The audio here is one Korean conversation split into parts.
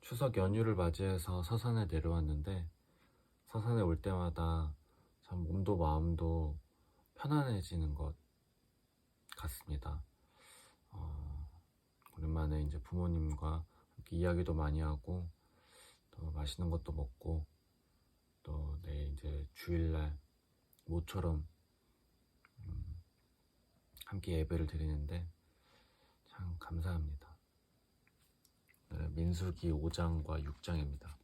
추석 연휴를 맞이해서 서산에 내려왔는데 서산에 올 때마다 참 몸도 마음도 편안해지는 것 같습니다. 어, 오랜만에 이제 부모님과 함께 이야기도 많이 하고 또 맛있는 것도 먹고 또 내일 이제 주일날 모처럼 함께 예배를 드리는데 참 감사합니다. 오늘은 민수기 5장과 6장입니다.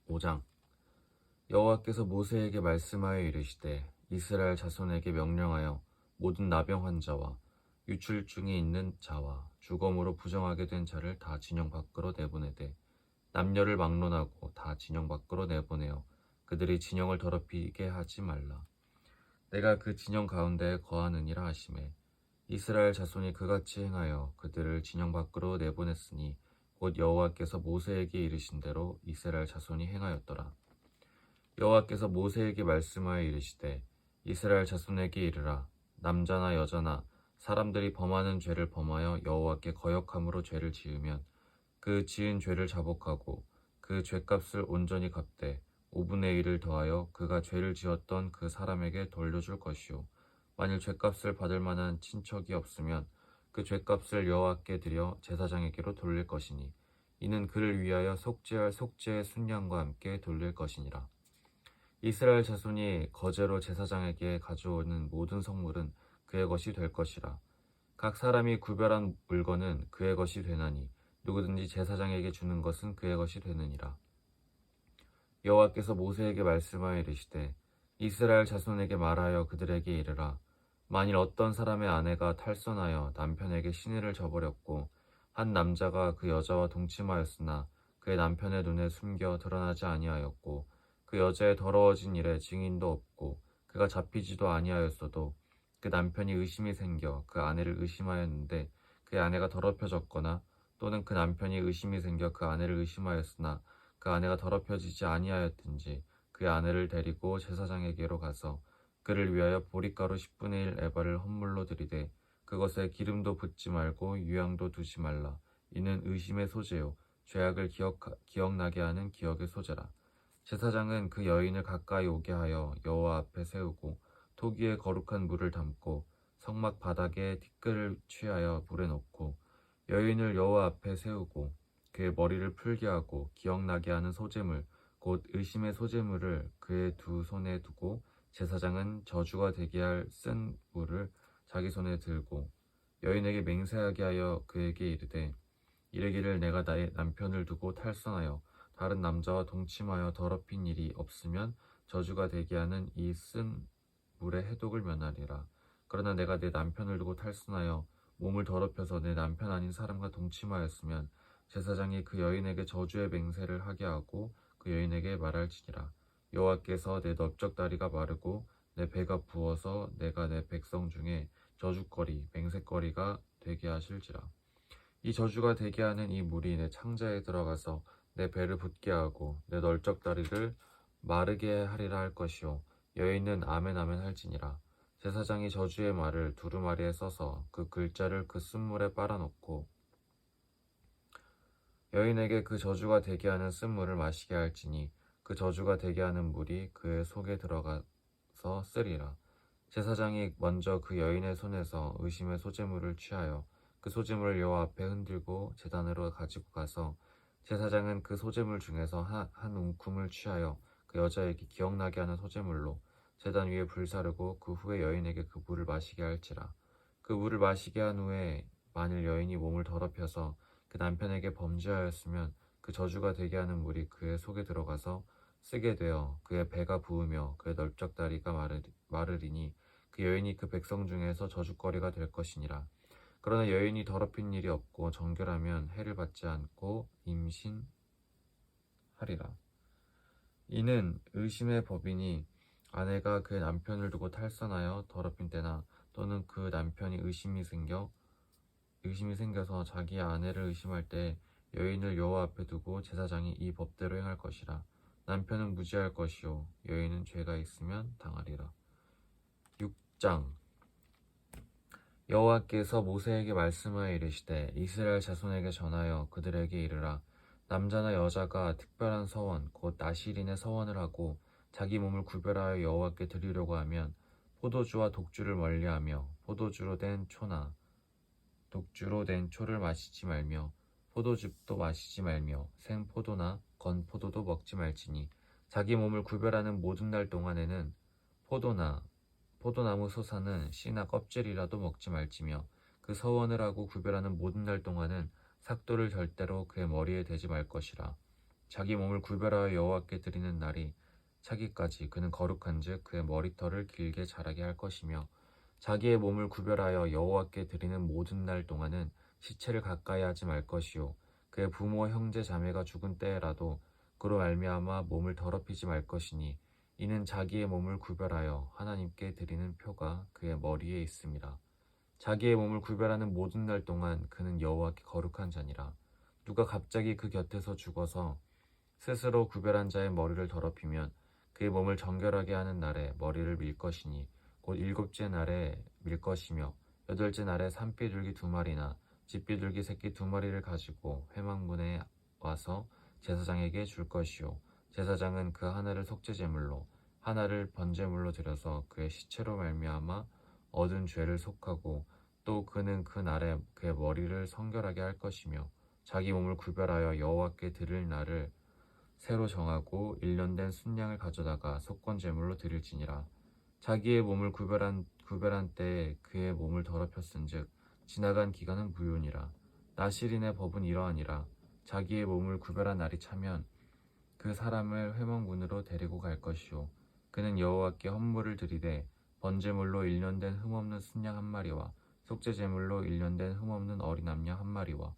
5장. 여호와께서 모세에게 말씀하여 이르시되 이스라엘 자손에게 명령하여 모든 나병 환자와 유출 중에 있는 자와 주검으로 부정하게 된 자를 다 진영 밖으로 내보내되 남녀를 막론하고 다 진영 밖으로 내보내어 그들이 진영을 더럽히게 하지 말라. 내가 그 진영 가운데에 거하느니라 하시매 이스라엘 자손이 그같이 행하여 그들을 진영 밖으로 내보냈으니 곧 여호와께서 모세에게 이르신 대로 이스라엘 자손이 행하였더라. 여호와께서 모세에게 말씀하여 이르시되 이스라엘 자손에게 이르라. 남자나 여자나 사람들이 범하는 죄를 범하여 여호와께 거역함으로 죄를 지으면 그 지은 죄를 자복하고 그 죄값을 온전히 갚되 5분의 1을 더하여 그가 죄를 지었던 그 사람에게 돌려줄 것이요 만일 죄값을 받을 만한 친척이 없으면 그 죄값을 여호와께 드려 제사장에게로 돌릴 것이니 이는 그를 위하여 속죄할 속죄의 순양과 함께 돌릴 것이니라. 이스라엘 자손이 거제로 제사장에게 가져오는 모든 성물은 그의 것이 될 것이라. 각 사람이 구별한 물건은 그의 것이 되나니 누구든지 제사장에게 주는 것은 그의 것이 되느니라. 여호와께서 모세에게 말씀하여 이르시되 이스라엘 자손에게 말하여 그들에게 이르라. 만일 어떤 사람의 아내가 탈선하여 남편에게 시내를 저버렸고 한 남자가 그 여자와 동침하였으나 그의 남편의 눈에 숨겨 드러나지 아니하였고 그 여자의 더러워진 일에 증인도 없고 그가 잡히지도 아니하였어도 그 남편이 의심이 생겨 그 아내를 의심하였는데 그의 아내가 더럽혀졌거나 또는 그 남편이 의심이 생겨 그 아내를 의심하였으나 그 아내가 더럽혀지지 아니하였든지 그의 아내를 데리고 제사장에게로 가서 그를 위하여 보리가루 10분의 1 에바를 헌물로 드리되 그것에 기름도 붓지 말고 유향도 두지 말라. 이는 의심의 소재요 죄악을 기억나게 하는 기억의 소재라. 제사장은 그 여인을 가까이 오게 하여 여호와 앞에 세우고 토기에 거룩한 물을 담고 성막 바닥에 티끌을 취하여 물에 넣고 여인을 여호와 앞에 세우고 그의 머리를 풀게 하고 기억나게 하는 소재물 곧 의심의 소재물을 그의 두 손에 두고 제사장은 저주가 되게 할 쓴 물을 자기 손에 들고 여인에게 맹세하게 하여 그에게 이르기를 내가 나의 남편을 두고 탈선하여 다른 남자와 동침하여 더럽힌 일이 없으면 저주가 되게 하는 이 쓴 물의 해독을 면하리라. 그러나 내가 내 남편을 두고 탈선하여 몸을 더럽혀서 내 남편 아닌 사람과 동침하였으면 제사장이 그 여인에게 저주의 맹세를 하게 하고 그 여인에게 말할지니라. 여호와께서 내 넓적다리가 마르고 내 배가 부어서 내가 내 백성 중에 저주거리 맹세거리가 되게 하실지라. 이 저주가 되게 하는 이 물이 내 창자에 들어가서 내 배를 붓게 하고 내 널쩍다리를 마르게 하리라 할 것이요 여인은 아멘 아멘 할지니라. 제사장이 저주의 말을 두루마리에 써서 그 글자를 그 쓴물에 빨아놓고 여인에게 그 저주가 되게 하는 쓴물을 마시게 할지니 그 저주가 되게 하는 물이 그의 속에 들어가서 쓰리라. 제사장이 먼저 그 여인의 손에서 의심의 소재물을 취하여 그 소재물을 여호와 앞에 흔들고 제단으로 가지고 가서 제사장은 그 소재물 중에서 한 움큼을 취하여 그 여자에게 기억나게 하는 소재물로 제단 위에 불사르고 그 후에 여인에게 그 물을 마시게 할지라. 그 물을 마시게 한 후에 만일 여인이 몸을 더럽혀서 그 남편에게 범죄하였으면 그 저주가 되게 하는 물이 그의 속에 들어가서 쓰게 되어 그의 배가 부으며 그의 널쩍다리가 마르리니 그 여인이 그 백성 중에서 저주거리가 될 것이니라. 그러나 여인이 더럽힌 일이 없고 정결하면 해를 받지 않고 임신하리라. 이는 의심의 법이니 아내가 그 남편을 두고 탈선하여 더럽힌 때나 또는 그 남편이 의심이 생겨서 자기 아내를 의심할 때 여인을 여호와 앞에 두고 제사장이 이 법대로 행할 것이라. 남편은 무지할 것이요 여인은 죄가 있으면 당하리라. 6장. 여호와께서 모세에게 말씀하여 이르시되 이스라엘 자손에게 전하여 그들에게 이르라. 남자나 여자가 특별한 서원, 곧 나실인의 서원을 하고 자기 몸을 구별하여 여호와께 드리려고 하면 포도주와 독주를 멀리하며 포도주로 된 초나 독주로 된 초를 마시지 말며 포도즙도 마시지 말며 생포도나 건포도도 먹지 말지니 자기 몸을 구별하는 모든 날 동안에는 포도나 포도나무 소사는 씨나 껍질이라도 먹지 말지며 그 서원을 하고 구별하는 모든 날 동안은 삭도를 절대로 그의 머리에 대지 말 것이라. 자기 몸을 구별하여 여호와께 드리는 날이 차기까지 그는 거룩한즉 그의 머리털을 길게 자라게 할 것이며 자기의 몸을 구별하여 여호와께 드리는 모든 날 동안은 시체를 가까이 하지 말 것이요 그의 부모 형제 자매가 죽은 때라도 그로 말미암아 몸을 더럽히지 말 것이니 이는 자기의 몸을 구별하여 하나님께 드리는 표가 그의 머리에 있음이라. 자기의 몸을 구별하는 모든 날 동안 그는 여호와께 거룩한 자니라. 누가 갑자기 그 곁에서 죽어서 스스로 구별한 자의 머리를 더럽히면 그의 몸을 정결하게 하는 날에 머리를 밀 것이니 곧 일곱째 날에 밀 것이며 여덟째 날에 산비둘기 2마리나 집비둘기 새끼 2마리를 가지고 회막문에 와서 제사장에게 줄 것이요 제사장은 그 하나를 속죄제물로 하나를 번제물로 드려서 그의 시체로 말미암아 얻은 죄를 속하고 또 그는 그 날에 그의 머리를 성결하게 할 것이며 자기 몸을 구별하여 여호와께 드릴 날을 새로 정하고 1년 된 순양을 가져다가 속건 제물로 드릴지니라. 자기의 몸을 구별한 때에 그의 몸을 더럽혔은즉 지나간 기간은 무효니라. 나실인의 법은 이러하니라. 자기의 몸을 구별한 날이 차면 그 사람을 회막문으로 데리고 갈 것이요 그는 여호와께 헌물을 드리되 번제물로 1년 된 흠없는 순양 1마리와 속죄제물로 1년 된 흠없는 어린 암양 1마리와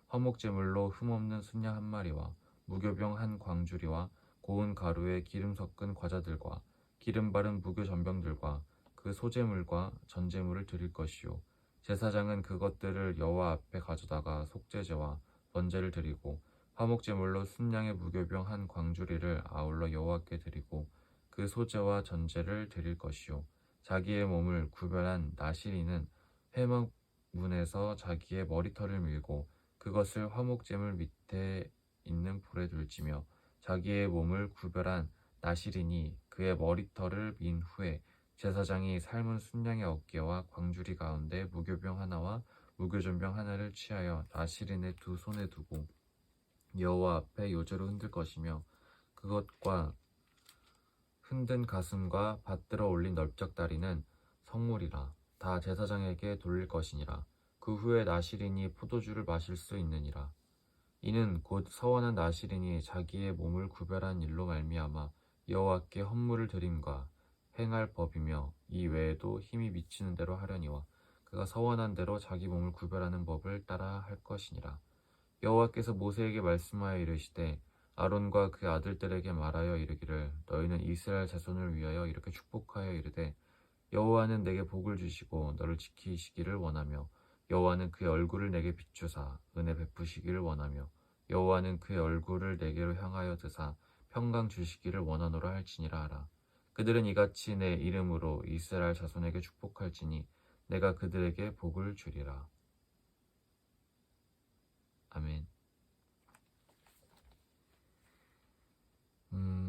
화목제물로 흠없는 순양 1마리와 무교병 한 광주리와 고운 가루에 기름 섞은 과자들과 기름 바른 무교 전병들과 그 소제물과 전제물을 드릴 것이요 제사장은 그것들을 여호와 앞에 가져다가 속죄제와 번제를 드리고 화목제물로 순양의 무교병 한 광주리를 아울러 여호와께 드리고 그 소제와 전제를 드릴 것이요 자기의 몸을 구별한 나실인은 회막문에서 자기의 머리털을 밀고 그것을 화목제물 밑에 있는 불에 둘지며 자기의 몸을 구별한 나실인이 그의 머리털을 민 후에 제사장이 삶은 순양의 어깨와 광주리 가운데 무교병 하나와 무교전병 하나를 취하여 나실인의 2손에 두고 여호와 앞에 요제로 흔들 것이며 그것과 흔든 가슴과 받들어 올린 넓적다리는 성물이라. 다 제사장에게 돌릴 것이니라. 그 후에 나실인이 포도주를 마실 수 있느니라. 이는 곧 서원한 나실인이 자기의 몸을 구별한 일로 말미암아 여호와께 헌물을 드림과 행할 법이며 이 외에도 힘이 미치는 대로 하려니와 그가 서원한 대로 자기 몸을 구별하는 법을 따라 할 것이니라. 여호와께서 모세에게 말씀하여 이르시되 아론과 그 아들들에게 말하여 이르기를 너희는 이스라엘 자손을 위하여 이렇게 축복하여 이르되 여호와는 내게 복을 주시고 너를 지키시기를 원하며 여호와는 그의 얼굴을 내게 비추사 은혜 베푸시기를 원하며 여호와는 그의 얼굴을 내게로 향하여 드사 평강 주시기를 원하노라 할지니라 하라. 그들은 이같이 내 이름으로 이스라엘 자손에게 축복할지니 내가 그들에게 복을 주리라. 아멘.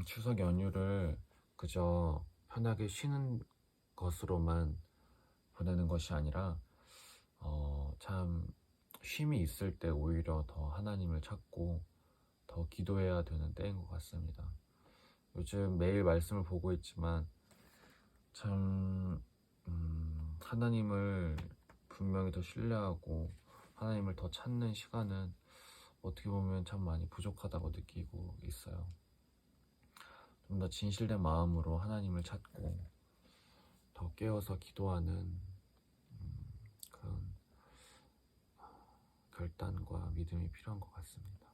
추석 연휴를 그저 편하게 쉬는 것으로만 보내는 것이 아니라 참 쉼이 있을 때 오히려 더 하나님을 찾고 더 기도해야 되는 때인 것 같습니다. 요즘 매일 말씀을 보고 있지만 참 하나님을 분명히 더 신뢰하고 하나님을 더 찾는 시간은 어떻게 보면 참 많이 부족하다고 느끼고 있어요. 좀 더 진실된 마음으로 하나님을 찾고 더 깨어서 기도하는 그런 결단과 믿음이 필요한 것 같습니다.